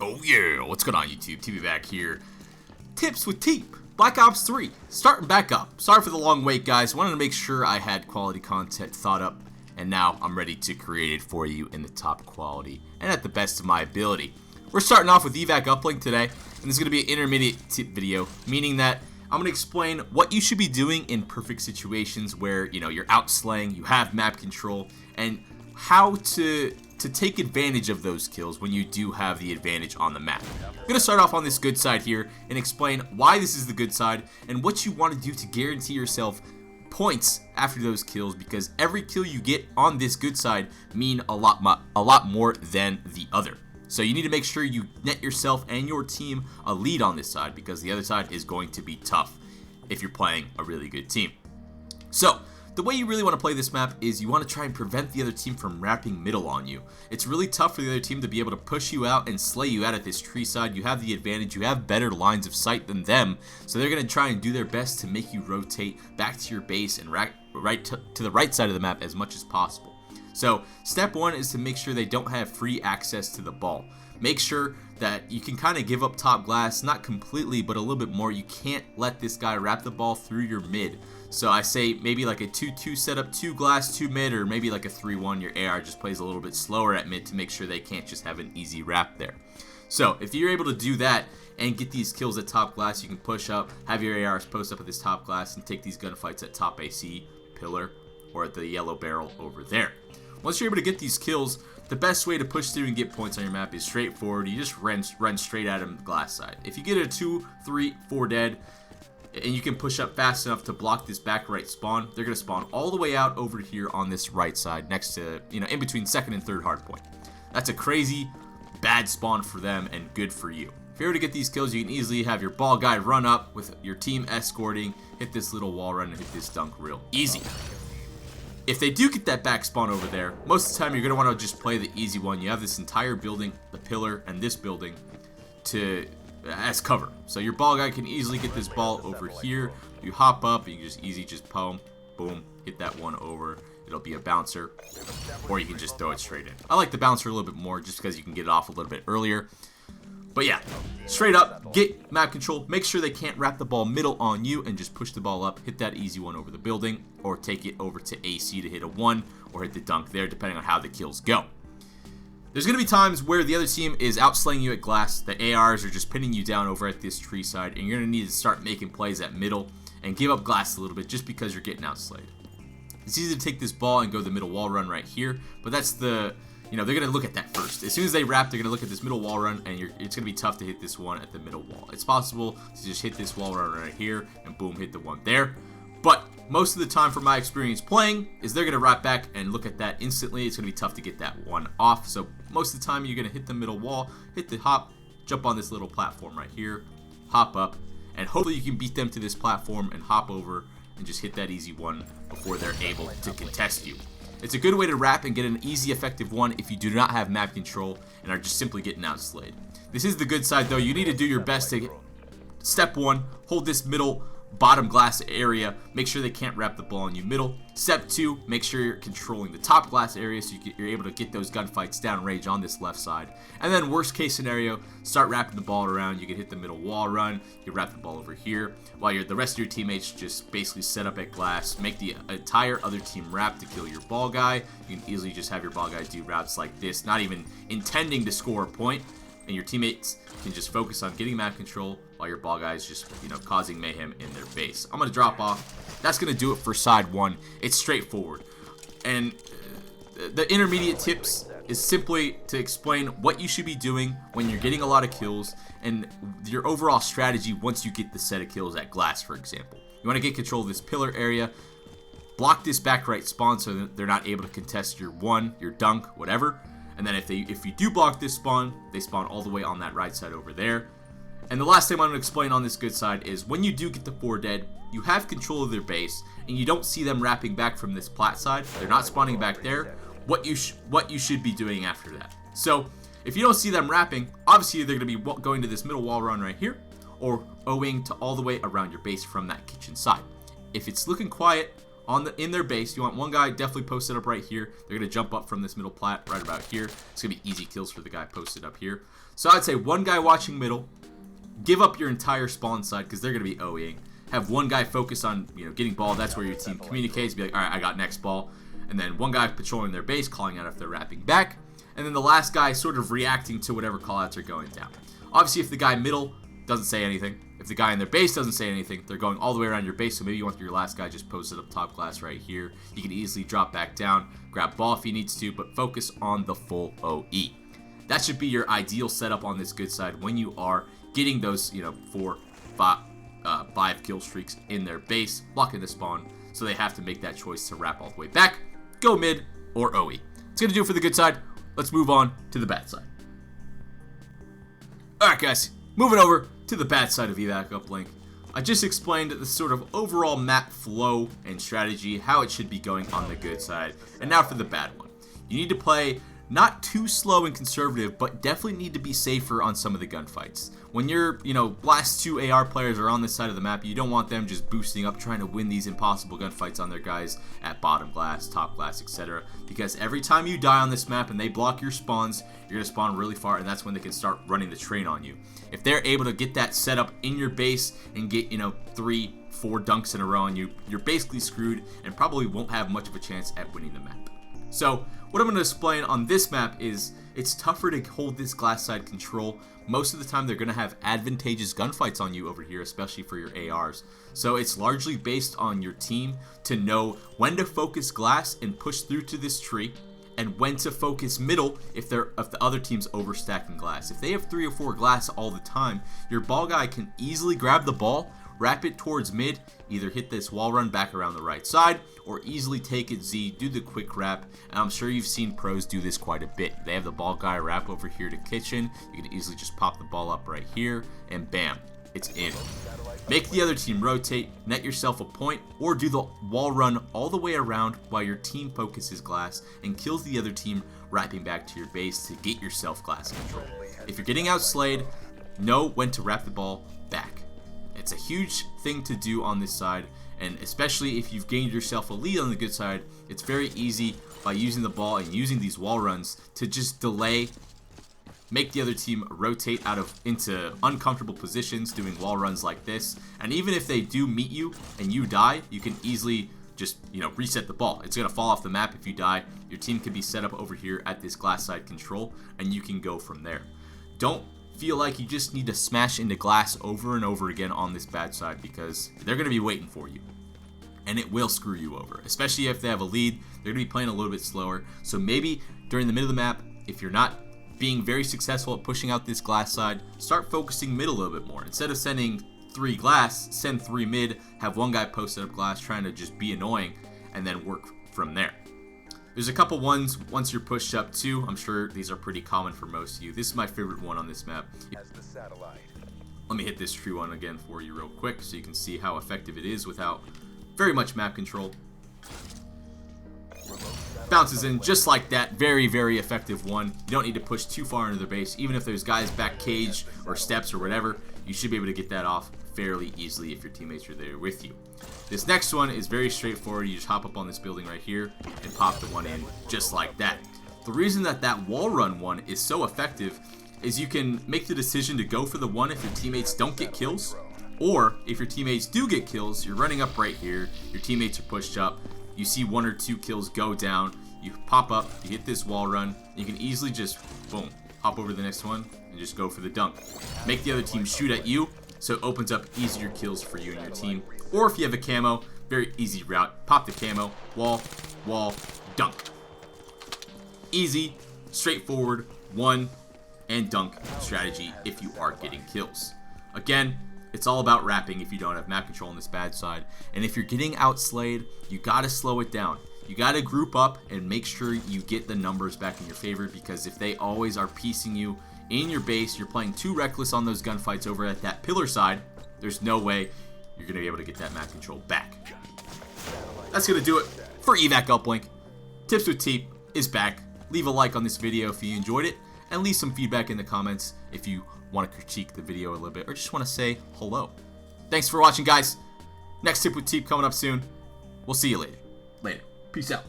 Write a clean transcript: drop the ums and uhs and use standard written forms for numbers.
Oh yeah, what's going on YouTube? Teep back here. Tips with Teep. Black Ops 3, starting back up. Sorry for the long wait, guys. Wanted to make sure I had quality content thought up, and now I'm ready to create it for you in the top quality and at the best of my ability. We're starting off with Evac Uplink today, and this is going to be an intermediate tip video, meaning that I'm going to explain what you should be doing in perfect situations where, you're out slaying, you have map control, and how to take advantage of those kills when you do have the advantage on the map. I'm going to start off on this good side here and explain why this is the good side and what you want to do to guarantee yourself points after those kills, because every kill you get on this good side mean a lot more than the other. So you need to make sure you net yourself and your team a lead on this side, because the other side is going to be tough if you're playing a really good team. So the way you really want to play this map is you want to try and prevent the other team from wrapping middle on you. It's really tough for the other team to be able to push you out and slay you out at this tree side. You have the advantage, you have better lines of sight than them, so they're going to try and do their best to make you rotate back to your base and right to the right side of the map as much as possible. So step one is to make sure they don't have free access to the ball. Make sure that you can kind of give up top glass, not completely, but a little bit more. You can't let this guy wrap the ball through your mid. So I say maybe like a 2-2 setup, 2 glass, 2 mid, or maybe like a 3-1. Your AR just plays a little bit slower at mid to make sure they can't just have an easy wrap there. So if you're able to do that and get these kills at top glass, you can push up, have your ARs post up at this top glass, and take these gunfights at top AC, pillar, or at the yellow barrel over there. Once you're able to get these kills, the best way to push through and get points on your map is straightforward. You just run straight at them glass side. If you get a 2, 3, 4 dead, and you can push up fast enough to block this back right spawn, they're going to spawn all the way out over here on this right side, next to, in between second and third hard point. That's a crazy bad spawn for them and good for you. If you're able to get these kills, you can easily have your ball guy run up with your team escorting, hit this little wall run, and hit this dunk real easy. If they do get that back spawn over there, most of the time you're going to want to just play the easy one. You have this entire building, the pillar, and this building as cover. So your ball guy can easily get this ball over here. You hop up, and you just boom, hit that one over. It'll be a bouncer, or you can just throw it straight in. I like the bouncer a little bit more just because you can get it off a little bit earlier. But yeah, straight up, get map control, make sure they can't wrap the ball middle on you, and just push the ball up, hit that easy one over the building, or take it over to AC to hit a 1, or hit the dunk there, depending on how the kills go. There's going to be times where the other team is outslaying you at glass, the ARs are just pinning you down over at this tree side, and you're going to need to start making plays at middle, and give up glass a little bit just because you're getting outslayed. It's easy to take this ball and go the middle wall run right here, but that's they're going to look at that first. As soon as they wrap, they're going to look at this middle wall run, and it's going to be tough to hit this one at the middle wall. It's possible to just hit this wall run right here, and boom, hit the one there. But most of the time, from my experience playing, is they're going to wrap back and look at that instantly. It's going to be tough to get that one off. So most of the time, you're going to hit the middle wall, hit the hop, jump on this little platform right here, hop up, and hopefully you can beat them to this platform and hop over and just hit that easy one before they're able to contest you. It's a good way to wrap and get an easy, effective one if you do not have map control and are just simply getting outslayed. This is the good side, though. You need to do your best to, step one, hold this middle bottom glass area. Make sure they can't wrap the ball in you middle. Step two, make sure you're controlling the top glass area so you're able to get those gunfights downrange on this left side. And then worst case scenario, start wrapping the ball around. You can hit the middle wall run. You wrap the ball over here while the rest of your teammates just basically set up at glass. Make the entire other team wrap to kill your ball guy. You can easily just have your ball guy do routes like this, not even intending to score a point. And your teammates can just focus on getting map control while your ball guy is just, causing mayhem in their base. I'm going to drop off. That's going to do it for side one. It's straightforward. And the intermediate tips is simply to explain what you should be doing when you're getting a lot of kills and your overall strategy once you get the set of kills at glass, for example. You want to get control of this pillar area, block this back right spawn so that they're not able to contest your one, your dunk, whatever. And then if you do block this spawn, they spawn all the way on that right side over there. And the last thing I'm going to explain on this good side is when you do get the 4 dead, you have control of their base, and you don't see them wrapping back from this plat side. They're not spawning back there. What you should be doing after that. So if you don't see them wrapping, obviously they're going to be going to this middle wall run right here, or owing to all the way around your base from that kitchen side. If it's looking quiet, in their base. You want one guy definitely posted up right here. They're going to jump up from this middle plat right about here. It's going to be easy kills for the guy posted up here. So I'd say one guy watching middle. Give up your entire spawn side because they're going to be OEing. Have one guy focus on, getting ball. That's where your team communicates. Be like, all right, I got next ball. And then one guy patrolling their base, calling out if they're wrapping back. And then the last guy sort of reacting to whatever callouts are going down. Obviously, if the guy middle doesn't say anything, if the guy in their base doesn't say anything, they're going all the way around your base. So maybe you want your last guy just posted up top glass right here. You can easily drop back down, grab ball if he needs to, but focus on the full OE. That should be your ideal setup on this good side when you are getting those, 4, 5 kill streaks in their base, blocking the spawn, so they have to make that choice to wrap all the way back, go mid, or OE. It's going to do it for the good side. Let's move on to the bad side. Alright guys, moving over to the bad side of Evac Uplink. I just explained the sort of overall map flow and strategy, how it should be going on the good side. And now for the bad one. You need to play not too slow and conservative, but definitely need to be safer on some of the gunfights. When your, Blast 2 AR players are on this side of the map, you don't want them just boosting up trying to win these impossible gunfights on their guys at bottom glass, top glass, etc. Because every time you die on this map and they block your spawns, you're going to spawn really far, and that's when they can start running the train on you. If they're able to get that set up in your base and get, 3, 4 dunks in a row on you, you're basically screwed and probably won't have much of a chance at winning the map. So what I'm going to explain on this map is it's tougher to hold this glass side control. Most of the time they're going to have advantageous gunfights on you over here, especially for your ARs. So it's largely based on your team to know when to focus glass and push through to this tree, and when to focus middle if the other team's overstacking glass. If they have 3 or 4 glass all the time, your ball guy can easily grab the ball, wrap it towards mid, either hit this wall run back around the right side, or easily take it Z, do the quick wrap, and I'm sure you've seen pros do this quite a bit. They have the ball guy wrap over here to kitchen, you can easily just pop the ball up right here, and bam, it's in. Make the other team rotate, net yourself a point, or do the wall run all the way around while your team focuses glass and kills the other team, wrapping back to your base to get yourself glass control. If you're getting outslayed, know when to wrap the ball back. It's a huge thing to do on this side, and especially if you've gained yourself a lead on the good side, it's very easy by using the ball and using these wall runs to just delay, make the other team rotate into uncomfortable positions doing wall runs like this. And even if they do meet you and you die, you can easily just reset the ball. It's going to fall off the map if you die. Your team can be set up over here at this glass side control, and you can go from there. Don't feel like you just need to smash into glass over and over again on this bad side, because they're going to be waiting for you, and it will screw you over. Especially if they have a lead, they're going to be playing a little bit slower. So maybe during the middle of the map, if you're not being very successful at pushing out this glass side, start focusing mid a little bit more. Instead of sending 3 glass, send 3 mid, have one guy posted up glass trying to just be annoying, and then work from there. There's a couple ones once you're pushed up too. I'm sure these are pretty common for most of you. This is my favorite one on this map. Let me hit this tree one again for you real quick so you can see how effective it is without very much map control. Bounces in just like that. Very, very effective one. You don't need to push too far into their base. Even if there's guys back cage or steps or whatever, you should be able to get that off fairly easily if your teammates are there with you. This next one is very straightforward. You just hop up on this building right here and pop the one in just like that. The reason that wall run one is so effective is you can make the decision to go for the one if your teammates don't get kills, or if your teammates do get kills, you're running up right here, your teammates are pushed up, you see 1 or 2 kills go down, you pop up, you hit this wall run, you can easily just, boom, hop over to the next one and just go for the dunk. Make the other team shoot at you, so it opens up easier kills for you and your team. Or if you have a camo, very easy route. Pop the camo, wall, dunk. Easy, straightforward, one and dunk strategy if you are getting kills. Again, it's all about wrapping if you don't have map control on this bad side. And if you're getting outslayed, you gotta slow it down. You gotta group up and make sure you get the numbers back in your favor, because if they always are piecing you in your base, you're playing too reckless on those gunfights over at that pillar side, there's no way you're going to be able to get that map control back. That's going to do it for Evac Uplink. Tips with Teep is back. Leave a like on this video if you enjoyed it, and leave some feedback in the comments if you want to critique the video a little bit or just want to say hello. Thanks for watching, guys. Next tip with Teep coming up soon. We'll see you later. Later. Peace out.